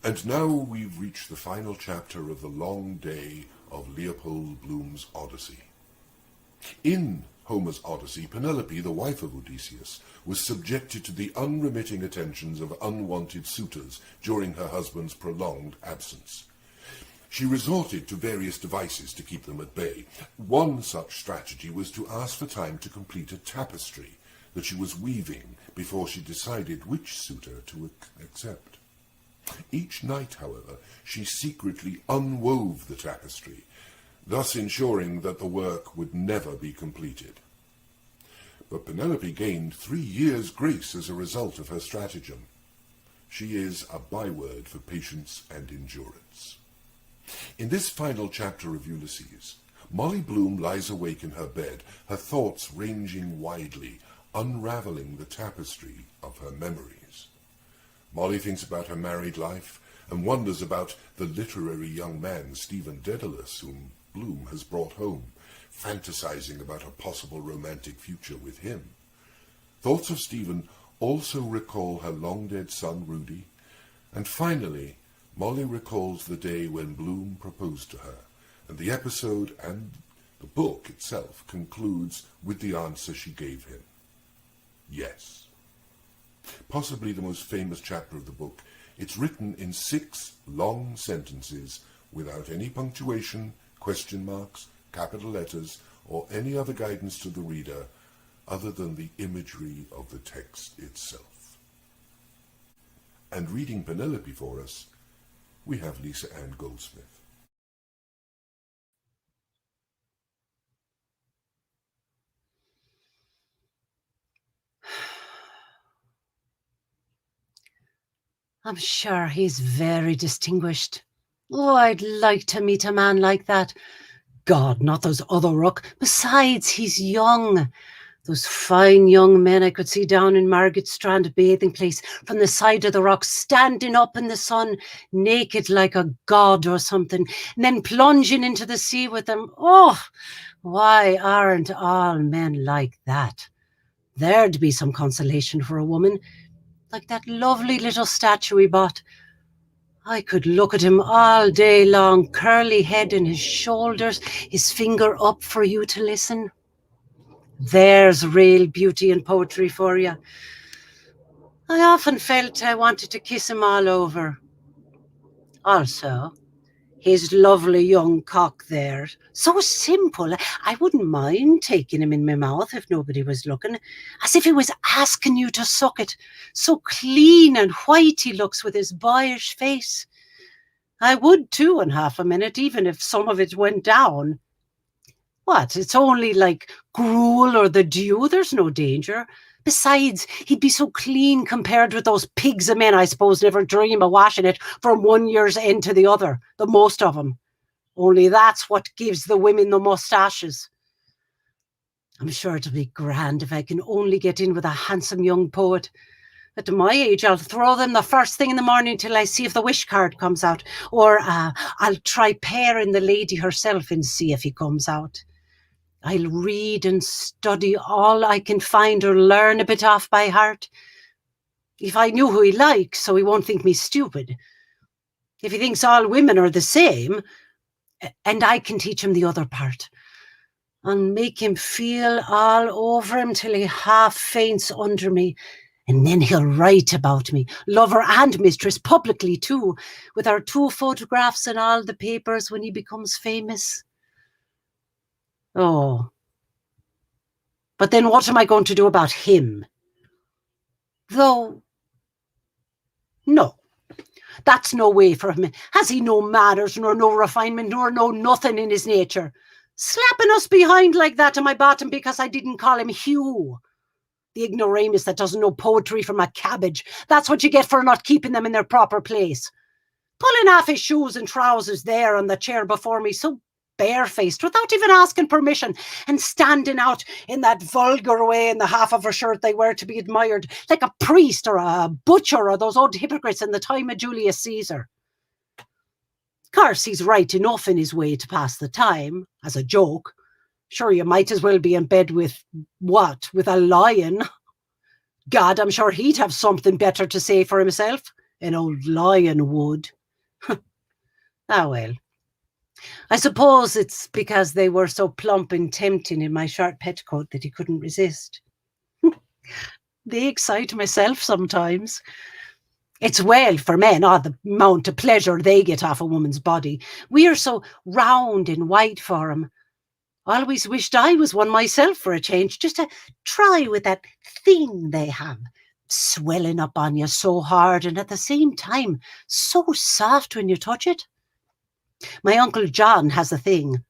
And now we've reached the final chapter of the long day of Leopold Bloom's Odyssey. In Homer's Odyssey, Penelope, the wife of Odysseus, was subjected to the unremitting attentions of unwanted suitors during her husband's prolonged absence. She resorted to various devices to keep them at bay. One such strategy was to ask for time to complete a tapestry that she was weaving before she decided which suitor to accept. Each night, however, she secretly unwove the tapestry, thus ensuring that the work would never be completed. But Penelope gained 3 years' grace as a result of her stratagem. She is a byword for patience and endurance. In this final chapter of Ulysses, Molly Bloom lies awake in her bed, her thoughts ranging widely, unravelling the tapestry of her memories. Molly thinks about her married life and wonders about the literary young man, Stephen Dedalus, whom Bloom has brought home, fantasizing about a possible romantic future with him. Thoughts of Stephen also recall her long-dead son, Rudy, and finally, Molly recalls the day when Bloom proposed to her, and the episode and the book itself concludes with the answer she gave him. Yes. Possibly the most famous chapter of the book, it's written in 6 long sentences without any punctuation, question marks, capital letters, or any other guidance to the reader other than the imagery of the text itself. And reading Penelope for us, we have Lisa Ann Goldsmith. I'm sure he's very distinguished. Oh, I'd like to meet a man like that. God, not those other ruck. Besides, he's young. Those fine young men I could see down in Margate Strand bathing place from the side of the rock, standing up in the sun, naked like a god or something, and then plunging into the sea with them. Oh, why aren't all men like that? There'd be some consolation for a woman, like that lovely little statue we bought. I could look at him all day long, curly head and his shoulders, his finger up for you to listen. There's real beauty and poetry for you. I often felt I wanted to kiss him all over. Also, his lovely young cock there, so simple. I wouldn't mind taking him in my mouth if nobody was looking, as if he was asking you to suck it. So clean and white he looks with his boyish face. I would too in half a minute, even if some of it went down. What, it's only like gruel or the dew, there's no danger. Besides, he'd be so clean compared with those pigs of men I suppose never dream of washing it from one year's end to the other, the most of them. Only that's what gives the women the moustaches. I'm sure it'll be grand if I can only get in with a handsome young poet. At my age, I'll throw them the first thing in the morning till I see if the wish card comes out, or I'll try pairing the lady herself and see if he comes out. I'll read and study all I can find or learn a bit off by heart. If I knew who he likes, so he won't think me stupid. If he thinks all women are the same, and I can teach him the other part, and make him feel all over him till he half faints under me, and then he'll write about me, lover and mistress, publicly too, with our 2 photographs in all the papers when he becomes famous. Oh, but then what am I going to do about him? Though, no, that's no way for him. Has he no manners, nor no refinement, nor no nothing in his nature? Slapping us behind like that to my bottom because I didn't call him Hugh. The ignoramus that doesn't know poetry from a cabbage. That's what you get for not keeping them in their proper place. Pulling off his shoes and trousers there on the chair before me, so barefaced, without even asking permission, and standing out in that vulgar way in the half of a shirt they wear to be admired, like a priest or a butcher or those old hypocrites in the time of Julius Caesar. Of course, he's right enough in his way to pass the time, as a joke. Sure, you might as well be in bed with, what, with a lion? God, I'm sure he'd have something better to say for himself. An old lion would. Ah, well. I suppose it's because they were so plump and tempting in my short petticoat that he couldn't resist. They excite myself sometimes. It's well for men, the amount of pleasure they get off a woman's body. We're so round and white for 'em. I always wished I was one myself for a change, just to try with that thing they have, swelling up on you so hard and at the same time so soft when you touch it. My Uncle John has a thing.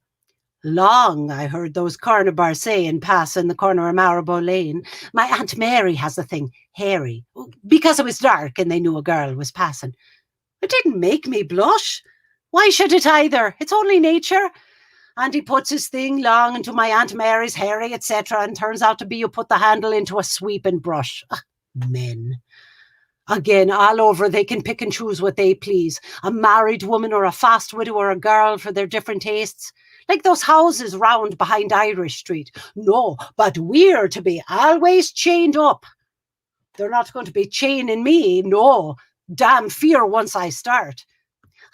Long, I heard those corner bars saying, passing the corner of Marrowbow Lane. My Aunt Mary has a thing, hairy, because it was dark and they knew a girl was passing. It didn't make me blush. Why should it either? It's only nature. And he puts his thing long into my Aunt Mary's hairy, etc., and turns out to be you put the handle into a sweeping brush. Men. Again, all over, they can pick and choose what they please. A married woman or a fast widow or a girl for their different tastes. Like those houses round behind Irish Street. No, but we're to be always chained up. They're not going to be chaining me, no. Damn fear once I start.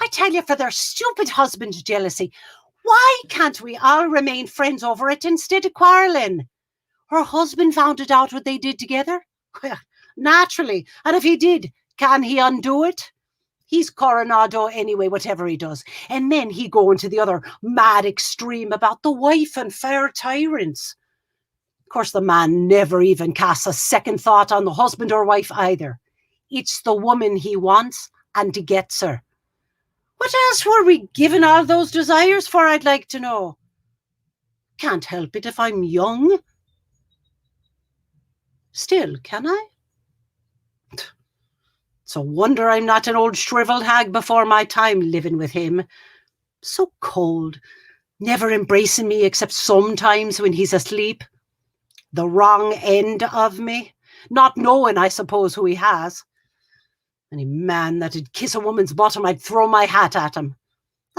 I tell you, for their stupid husband jealousy, why can't we all remain friends over it instead of quarrelling? Her husband found it out what they did together? Well, naturally. And if he did, can he undo it? He's Coronado anyway, whatever he does. And then he go into the other mad extreme about the wife and fair tyrants. Of course, the man never even casts a second thought on the husband or wife either. It's the woman he wants and he gets her. What else were we given all those desires for, I'd like to know? Can't help it if I'm young. Still, can I? It's a wonder I'm not an old shriveled hag before my time living with him. So cold, never embracing me except sometimes when he's asleep. The wrong end of me, not knowing, I suppose, who he has. Any man that'd kiss a woman's bottom, I'd throw my hat at him.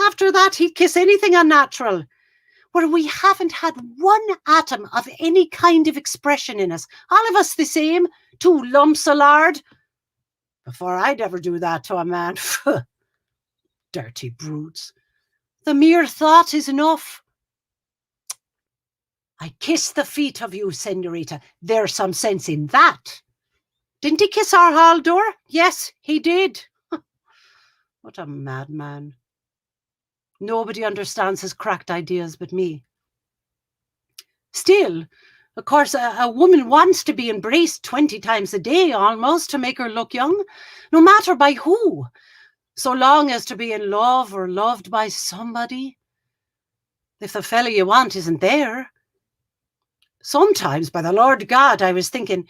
After that, he'd kiss anything unnatural. Where we haven't had one atom of any kind of expression in us, all of us the same, 2 lumps of lard. Before I'd ever do that to a man. Dirty brutes. The mere thought is enough. I kiss the feet of you, senorita. There's some sense in that. Didn't he kiss our hall door? Yes, he did. What a madman. Nobody understands his cracked ideas but me. Still, of course, a woman wants to be embraced 20 times a day almost to make her look young, no matter by who, so long as to be in love or loved by somebody. If the fella you want isn't there. Sometimes, by the Lord God, I was thinking,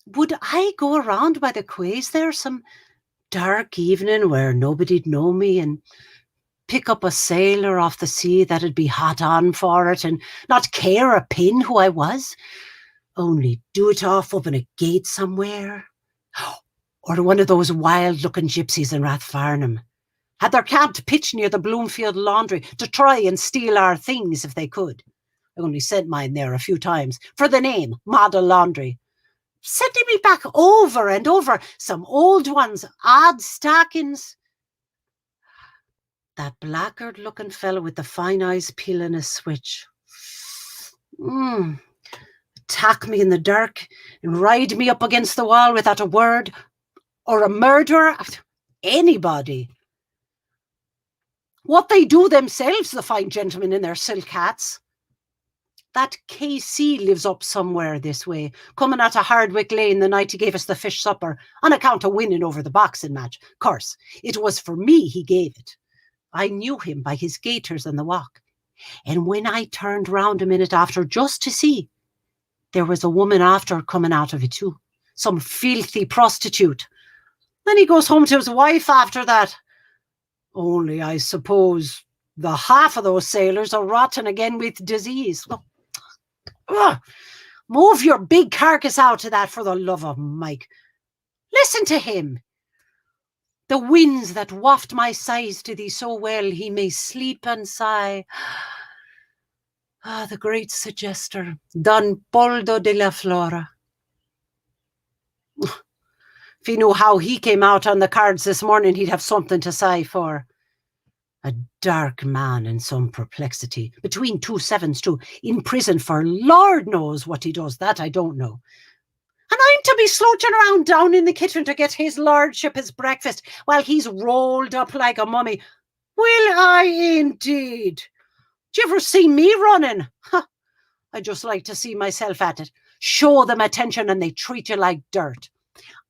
would I go around by the quays there some dark evening where nobody'd know me and pick up a sailor off the sea that'd be hot on for it and not care a pin who I was, only do it off up in a gate somewhere? Or one of those wild-looking gypsies in Rathfarnham. Had their camped pitch near the Bloomfield laundry to try and steal our things if they could. I only sent mine there a few times, for the name, Model Laundry. Sending me back over and over some old ones, odd stockings. That blackguard-looking fellow with the fine eyes peeling a switch. Attack me in the dark and ride me up against the wall without a word, or a murderer, anybody. What they do themselves, the fine gentlemen in their silk hats. That KC lives up somewhere this way, coming out of Hardwick Lane the night he gave us the fish supper on account of winning over the boxing match. Of course, it was for me he gave it. I knew him by his gaiters and the walk. And when I turned round a minute after just to see, there was a woman after coming out of it too. Some filthy prostitute. Then he goes home to his wife after that. Only, I suppose, the half of those sailors are rotten again with disease. Move your big carcass out of that for the love of Mike. Listen to him. The winds that waft my sighs to thee so well he may sleep and sigh. The great suggester, Don Poldo de la Flora. If he knew how he came out on the cards this morning, he'd have something to sigh for. A dark man in some perplexity, between 2 sevens too, in prison for Lord knows what he does, that I don't know. And I'm to be slouching around down in the kitchen to get his lordship his breakfast while he's rolled up like a mummy. Will I indeed? Do you ever see me running? I just like to see myself at it. Show them attention and they treat you like dirt.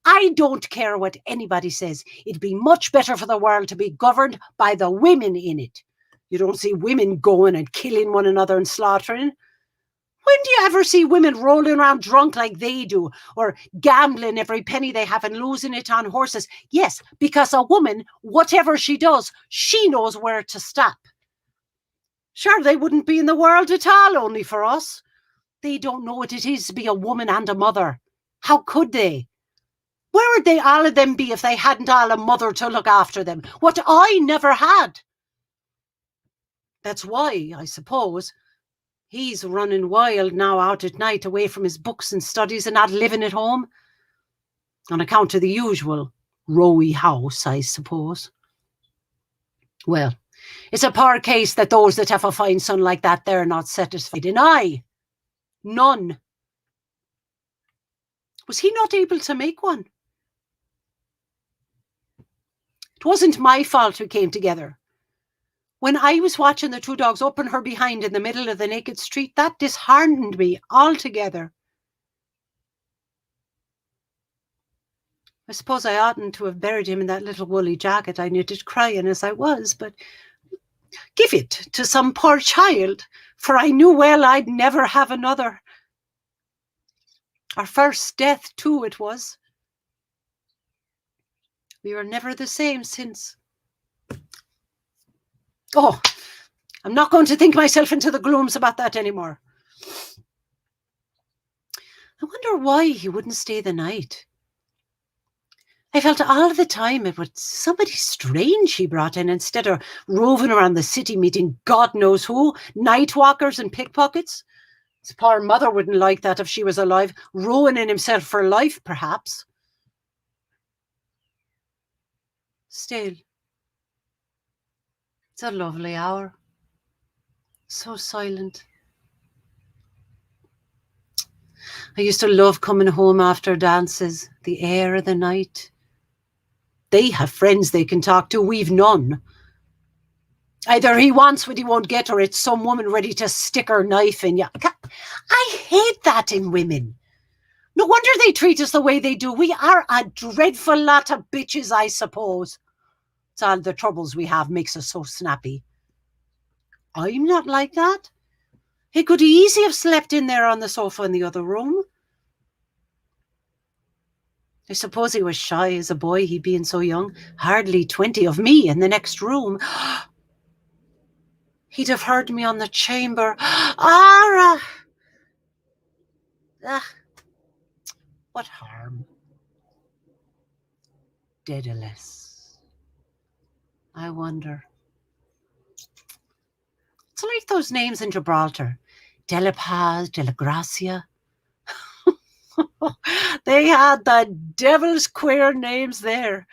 I don't care what anybody says. It'd be much better for the world to be governed by the women in it. You don't see women going and killing one another and slaughtering. When do you ever see women rolling around drunk like they do, or gambling every penny they have and losing it on horses? Yes, because a woman, whatever she does, she knows where to stop. Sure, they wouldn't be in the world at all only for us. They don't know what it is to be a woman and a mother. How could they? Where would they all of them be if they hadn't all a mother to look after them? What I never had. That's why, I suppose, he's running wild now out at night away from his books and studies and not living at home. On account of the usual rowy house, I suppose. Well, it's a poor case that those that have a fine son like that, they're not satisfied. And I, none. Was he not able to make one? It wasn't my fault we came together. When I was watching the two dogs open her behind in the middle of the naked street, that disheartened me altogether. I suppose I oughtn't to have buried him in that little woolly jacket I knitted crying as I was, but give it to some poor child, for I knew well I'd never have another. Our first death, too, it was. We were never the same since. Oh, I'm not going to think myself into the glooms about that anymore. I wonder why he wouldn't stay the night. I felt all the time it was somebody strange he brought in instead of roving around the city meeting God knows who, night walkers and pickpockets. His poor mother wouldn't like that if she was alive, ruining himself for life, perhaps. Still, it's a lovely hour. So silent. I used to love coming home after dances, the air of the night. They have friends they can talk to, we've none. Either he wants what he won't get, or it's some woman ready to stick her knife in you. I hate that in women. No wonder they treat us the way they do. We are a dreadful lot of bitches, I suppose. It's all the troubles we have makes us so snappy. I'm not like that. He could easily have slept in there on the sofa in the other room. I suppose he was shy as a boy, he being so young. Hardly 20 of me in the next room. He'd have heard me on the chamber. Ara! What harm? Daedalus. I wonder. It's like those names in Gibraltar. De La Paz, De La Gracia. They had the devil's queer names there.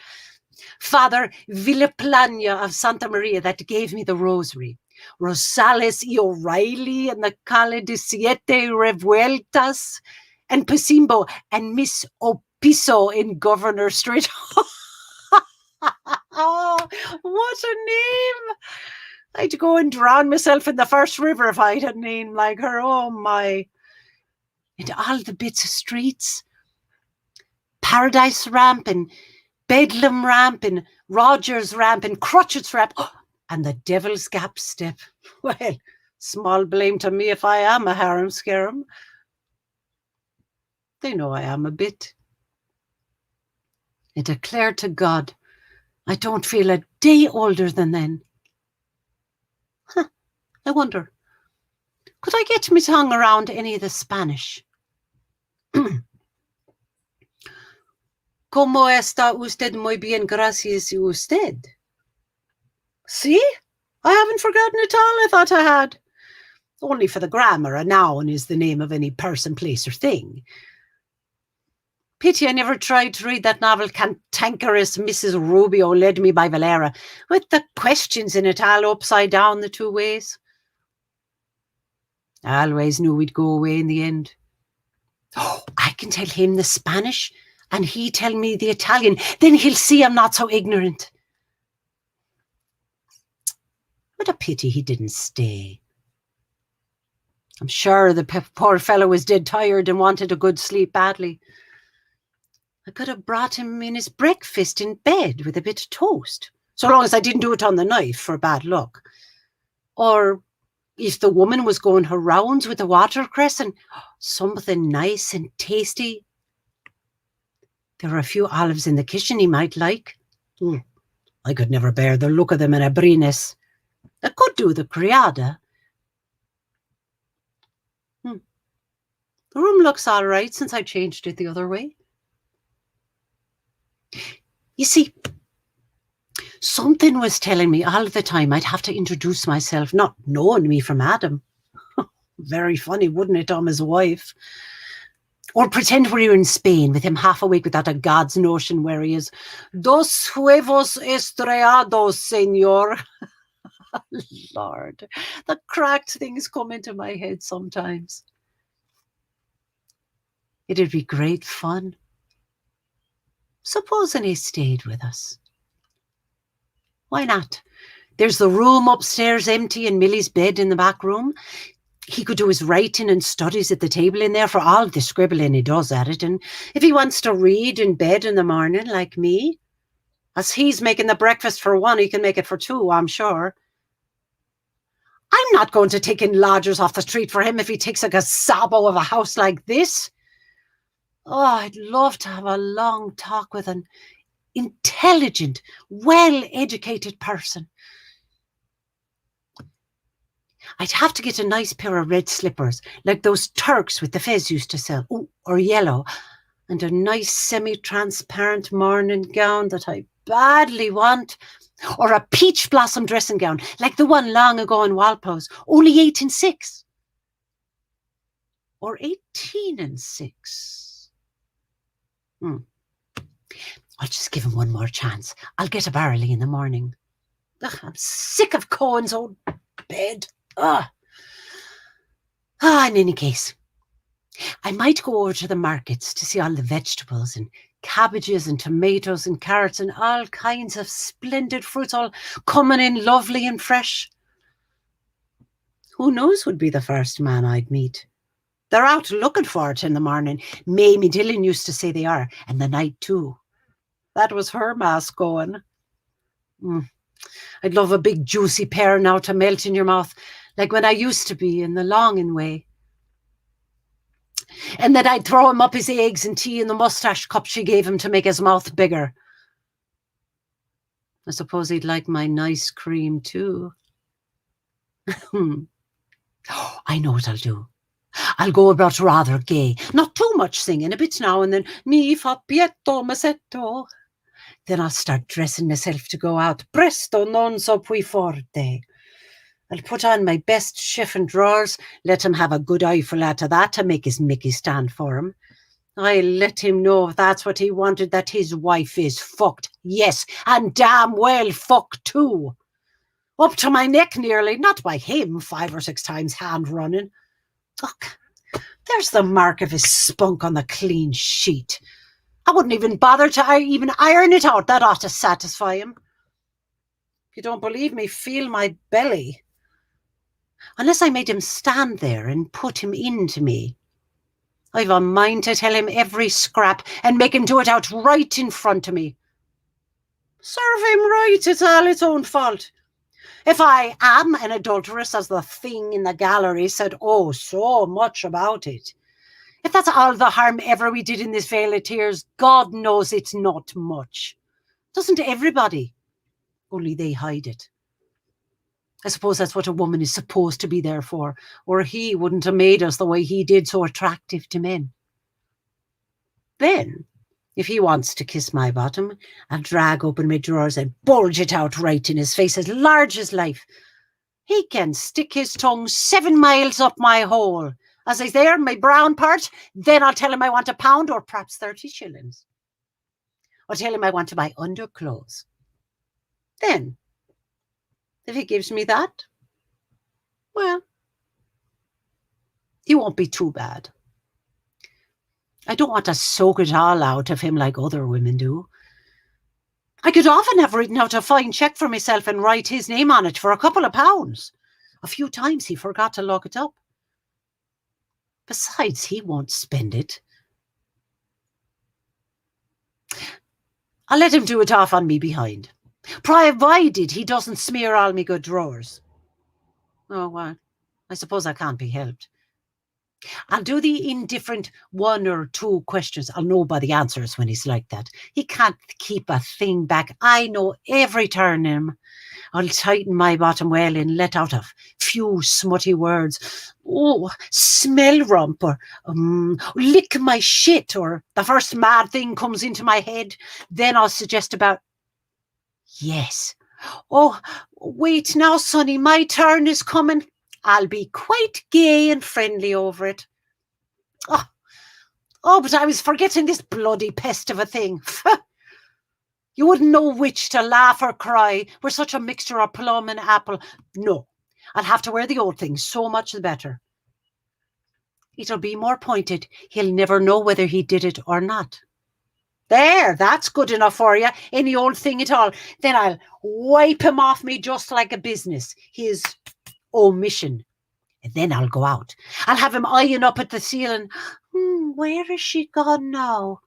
Father Villaplana of Santa Maria that gave me the rosary. Rosales y O'Reilly and the Calle de Siete Revueltas, and Pasimbo and Miss Opiso in Governor Street. Oh, what a name! I'd go and drown myself in the first river if I had a name like her. Oh my. And all the bits of streets. Paradise Ramp and Bedlam Ramp and Rogers Ramp and Crotchet's Ramp. Oh, and the Devil's Gap Step. Well, small blame to me if I am a harum-scarum. They know I am a bit. I declare to God, I don't feel a day older than then. I wonder, could I get my tongue around any of the Spanish? ¿Cómo está usted? Muy bien, gracias a usted. See? I haven't forgotten it all. I thought I had. Only for the grammar, a noun is the name of any person, place, or thing. Pity I never tried to read that novel, Cantankerous Mrs. Rubio Led Me by Valera, with the questions in it all upside down the two ways. I always knew we'd go away in the end. Oh, I can tell him the Spanish and he tell me the Italian. Then he'll see I'm not so ignorant. What a pity he didn't stay. I'm sure the poor fellow was dead tired and wanted a good sleep badly. I could have brought him in his breakfast in bed with a bit of toast, so long as I didn't do it on the knife for bad luck. Or if the woman was going her rounds with the watercress and something nice and tasty. There were a few olives in the kitchen he might like. I could never bear the look of them in a brines. I could do the criada. The room looks all right since I changed it the other way. You see, something was telling me all the time I'd have to introduce myself, not knowing me from Adam. Very funny, wouldn't it, Tom, his wife? Or pretend we were in Spain with him half awake without a God's notion where he is. Dos huevos estrellados, señor. Lord, the cracked things come into my head sometimes. It'd be great fun. Supposing he stayed with us. Why not? There's the room upstairs empty and Millie's bed in the back room. He could do his writing and studies at the table in there for all the scribbling he does at it. And if he wants to read in bed in the morning like me, as he's making the breakfast for one, he can make it for two, I'm sure. I'm not going to take in lodgers off the street for him if he takes a gazebo of a house like this. Oh, I'd love to have a long talk with an intelligent, well-educated person. I'd have to get a nice pair of red slippers, like those Turks with the fez used to sell, or yellow, and a nice semi-transparent morning gown that I badly want, or a peach blossom dressing gown, like the one long ago in Walpole's, only 8 and 6. Or 18 and 6. I'll just give him one more chance. I'll get up early in the morning. Ugh, I'm sick of Cohen's old bed. In any case, I might go over to the markets to see all the vegetables and cabbages and tomatoes and carrots and all kinds of splendid fruits all coming in lovely and fresh. Who knows who'd be the first man I'd meet? They're out looking for it in the morning. Mamie Dillon used to say they are, and the night too. That was her mass going. I'd love a big juicy pear now to melt in your mouth, like when I used to be in the longing way. And that I'd throw him up his eggs and tea in the moustache cup she gave him to make his mouth bigger. I suppose he'd like my nice cream too. I know what I'll do. I'll go about rather gay, not too much singing, a bit now and then. Mi fa pietto masetto. Then I'll start dressing myself to go out. Presto, non so pui forte. I'll put on my best chiffon drawers, let him have a good eyeful out of that to make his Mickey stand for him. I'll let him know if that's what he wanted, that his wife is fucked. Yes, and damn well fucked too. Up to my neck nearly, not by him 5 or 6 times hand running. Look, there's the mark of his spunk on the clean sheet. I wouldn't even bother to even iron it out. That ought to satisfy him. If you don't believe me, feel my belly. Unless I made him stand there and put him into me. I've a mind to tell him every scrap and make him do it out right in front of me. Serve him right, it's all its own fault. If I am an adulteress, as the thing in the gallery said, oh, so much about it. If that's all the harm ever we did in this vale of tears, God knows it's not much. Doesn't everybody? Only they hide it. I suppose that's what a woman is supposed to be there for, or he wouldn't have made us the way he did, so attractive to men. Then, if he wants to kiss my bottom, I'll drag open my drawers and bulge it out right in his face, as large as life. He can stick his tongue 7 miles up my hole. as he's there, my brown part, then I'll tell him I want £1 or perhaps 30 shillings. I'll tell him I want to buy underclothes. Then, if he gives me that, well, he won't be too bad. I don't want to soak it all out of him like other women do. I could often have written out a fine cheque for myself and write his name on it for a couple of pounds. A few times he forgot to lock it up. Besides, he won't spend it. I'll let him do it off on me behind, provided he doesn't smear all me good drawers. Oh, well, I suppose I can't be helped. I'll do the indifferent 1 or 2 questions. I'll know by the answers when he's like that. He can't keep a thing back. I know every turn in him. I'll tighten my bottom well and let out a few smutty words. Oh, smell rump, or lick my shit, or the first mad thing comes into my head. Then I'll suggest about, yes. Oh, wait now, sonny, my turn is coming. I'll be quite gay and friendly over it. Oh, but I was forgetting this bloody pest of a thing. You wouldn't know which to laugh or cry. We're such a mixture of plum and apple. No, I'll have to wear the old thing, so much the better. It'll be more pointed. He'll never know whether he did it or not. There, that's good enough for you. Any old thing at all. Then I'll wipe him off me just like a business. His omission. And then I'll go out. I'll have him eyeing up at the ceiling. Where is she gone now?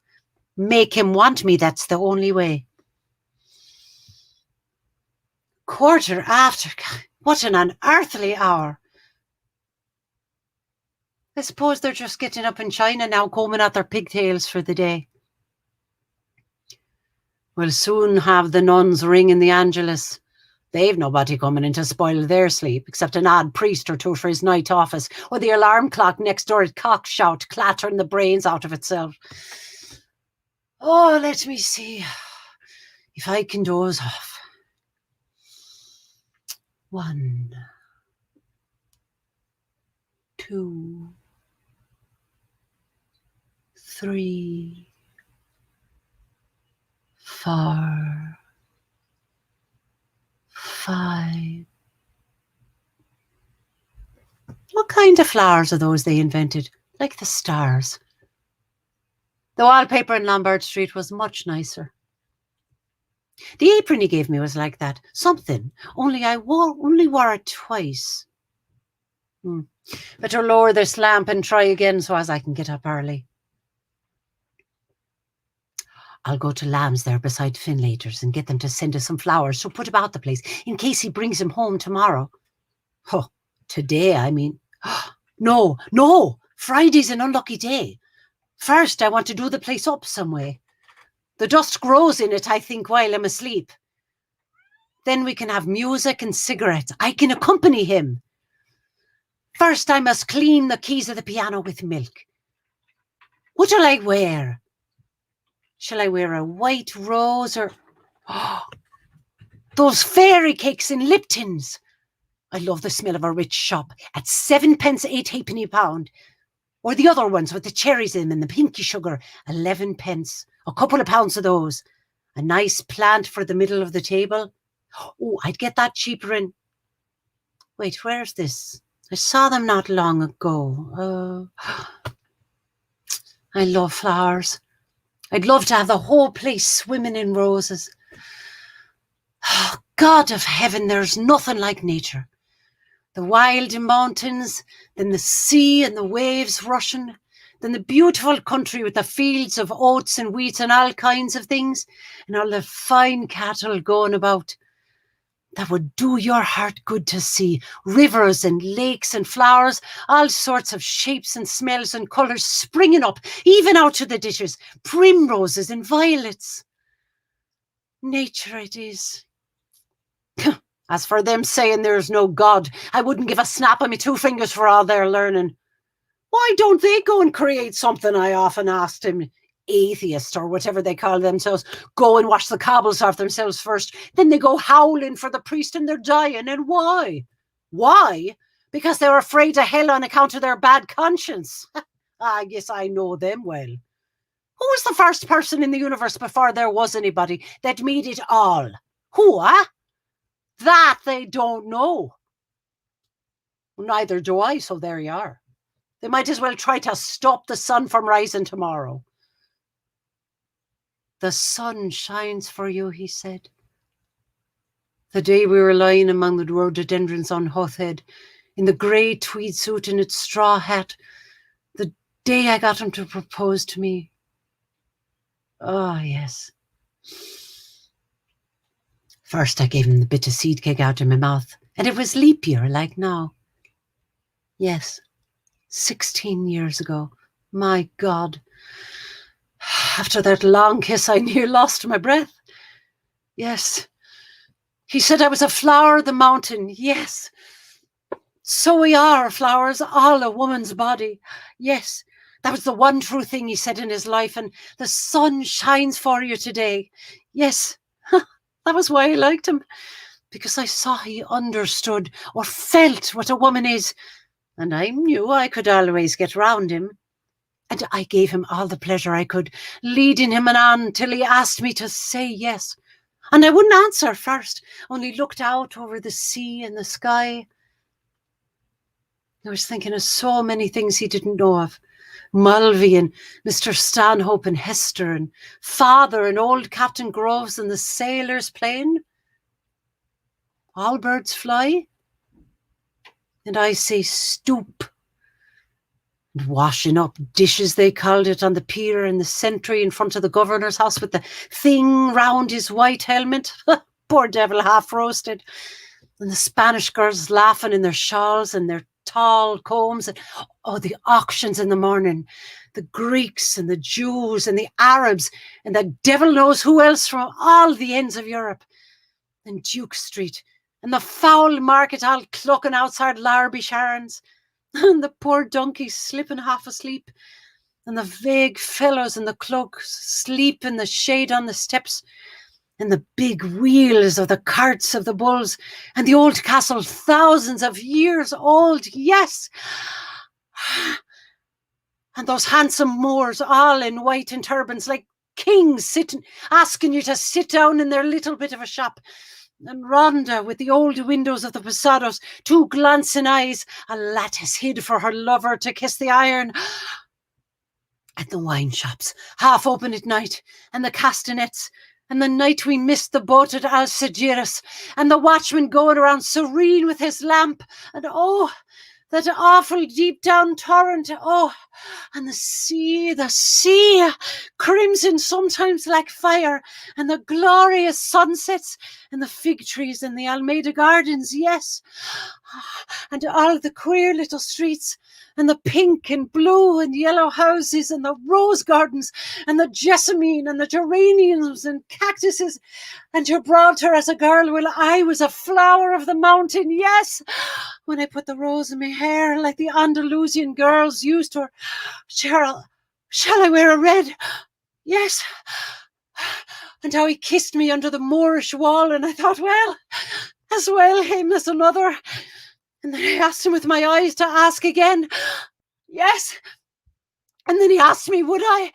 Make him want me, that's the only way. 1:15. What an unearthly hour. I suppose they're just getting up in China now, combing out their pigtails for the day. We'll soon have the nuns ringing the Angelus. They've nobody coming in to spoil their sleep, except an odd priest or two for his night office, or the alarm clock next door at cock-shout, clattering the brains out of itself. Oh, let me see if I can doze off. 1, 2, 3, 4, 5. What kind of flowers are those they invented? Like the stars. The wallpaper in Lombard Street was much nicer. The apron he gave me was like that. Something, only I only wore it twice. Better lower this lamp and try again so as I can get up early. I'll go to Lamb's there beside Finlater's and get them to send us some flowers to put about the place in case he brings them home tomorrow. Oh, today, I mean. No, Friday's an unlucky day. First, I want to do the place up some way. The dust grows in it, I think, while I'm asleep. Then we can have music and cigarettes. I can accompany him. First, I must clean the keys of the piano with milk. What shall I wear? Shall I wear a white rose or... those fairy cakes in Lipton's. I love the smell of a rich shop at 7 pence 8 halfpenny a pound. Or the other ones with the cherries in them and the pinky sugar, 11 pence. A couple of pounds of those. A nice plant for the middle of the table. Oh, I'd get that cheaper in... Wait, where's this? I saw them not long ago. I love flowers. I'd love to have the whole place swimming in roses. Oh, God of heaven, there's nothing like nature. The wild mountains, then the sea and the waves rushing, then the beautiful country with the fields of oats and wheat and all kinds of things, and all the fine cattle going about. That would do your heart good to see. Rivers and lakes and flowers, all sorts of shapes and smells and colours springing up, even out to the dishes, primroses and violets. Nature it is. As for them saying there's no God, I wouldn't give a snap of my 2 fingers for all their learning. Why don't they go and create something, I often asked him. Atheists or whatever they call themselves go and wash the cobbles off themselves first, then they go howling for the priest and they're dying. And why? because they were afraid of hell on account of their bad conscience. Ah, yes, I know them well. Who was the first person in the universe before there was anybody that made it all? Who, That they don't know. Neither do I, so there you are. They might as well try to stop the sun from rising tomorrow. The sun shines for you, he said. The day we were lying among the rhododendrons on Hothead, in the grey tweed suit and its straw hat, the day I got him to propose to me. Oh, yes. First I gave him the bit of seed cake out of my mouth, and it was leap year like now. Yes, 16 years ago. My God. After that long kiss, I near lost my breath. Yes. He said I was a flower of the mountain. Yes. So we are flowers, all a woman's body. Yes. That was the one true thing he said in his life, and the sun shines for you today. Yes. That was why I liked him, because I saw he understood or felt what a woman is, and I knew I could always get round him. And I gave him all the pleasure I could, leading him on till he asked me to say yes. And I wouldn't answer first, only looked out over the sea and the sky. I was thinking of so many things he didn't know of. Mulvey and Mr. Stanhope and Hester and father and old Captain Groves and the sailors' plane. All birds fly. And I say stoop. And washing up dishes, they called it, on the pier in the sentry in front of the governor's house with the thing round his white helmet. Poor devil, half roasted. And the Spanish girls laughing in their shawls and their tall combs. And the auctions in the morning. The Greeks and the Jews and the Arabs and the devil knows who else from all the ends of Europe. And Duke Street and the foul market all clucking outside Larby Sharon's. And the poor donkeys slipping half asleep, and the vague fellows in the cloaks sleep in the shade on the steps, and the big wheels of the carts of the bulls, and the old castle thousands of years old, yes. And those handsome Moors all in white and turbans like kings sitting, asking you to sit down in their little bit of a shop. And Rhonda with the old windows of the posados, two glancing eyes, a lattice hid for her lover to kiss the iron. And the wine shops, half open at night, and the castanets, and the night we missed the boat at Algeciras, and the watchman going around serene with his lamp, and that awful deep down torrent, and the sea, crimson sometimes like fire, and the glorious sunsets, and the fig trees in the Almeida Gardens, yes, and all the queer little streets, and the pink and blue and yellow houses, and the rose gardens, and the jessamine, and the geraniums and cactuses, and Gibraltar as a girl, well, I was a flower of the mountain, yes, when I put the rose in my hair like the Andalusian girls used to. Cheryl, shall I wear a red? Yes. And how he kissed me under the Moorish wall, and I thought, well, as well him as another. And then I asked him with my eyes to ask again. Yes. And then he asked me, would I?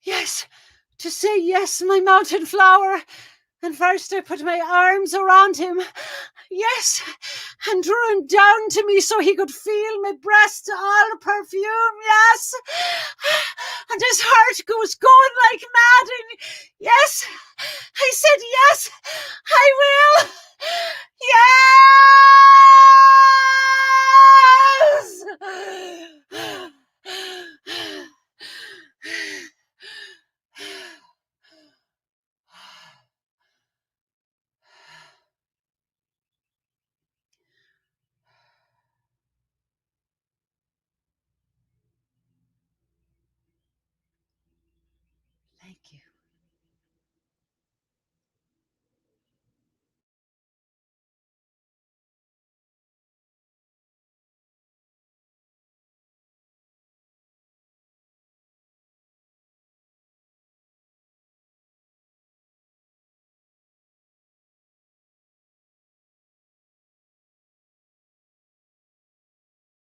Yes. To say yes, my mountain flower. And first I put my arms around him. Yes. And drew him down to me so he could feel my breast all perfume. Yes. And his heart goes going like mad. And yes. I said, yes, I will. Yes.